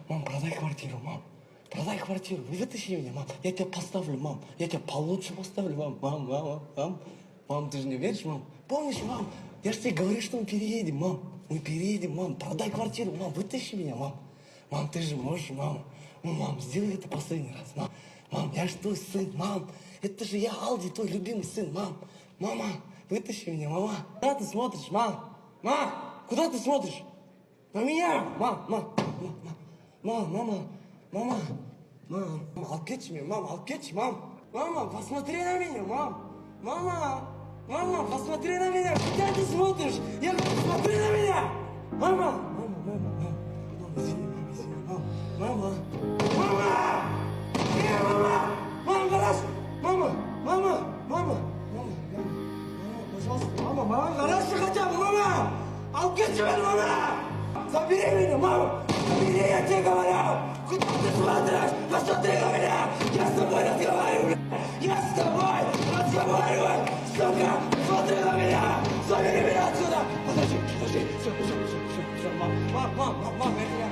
Мам, продай квартиру, мам. Продай квартиру, вытащи меня, мам. Я тебя поставлю, мам. Я тебя получше поставлю, мам. Мам. Мам, ты же не веришь, мам? Помнишь, мам? Я же тебе говорю, что мы переедем, мам. Мы переедем, мам. Продай квартиру, мам. Вытащи меня, мам. Мам, ты же можешь, мам. Ну, мам, сделай это последний раз, мам. Мам, я же твой сын, мам. Это же я, Алди, твой любимый сын, мам. Мама, вытащи меня, мама. Куда ты смотришь, мам? Мам, куда ты смотришь? На меня! Мама, алып кетші мен, мам, алып кетші, мам. Мама, посмотри на меня, мам. Мама, посмотри на меня. Куда ты смотришь? Я говорю, смотри на меня. Мама, извини, мама. Мама, гараж. Мама, пожалуйста, мама, гараж хотя бы, мама. Алып кетші мені, мама. Забери меня, мама! Забери, я тебе говорю! Куда ты смотришь? Посмотри на меня! Я с тобой разговариваю! Я с тобой разговариваю! Сука! Смотри на меня! Забери меня отсюда! Подожди! Все, мам, я тебя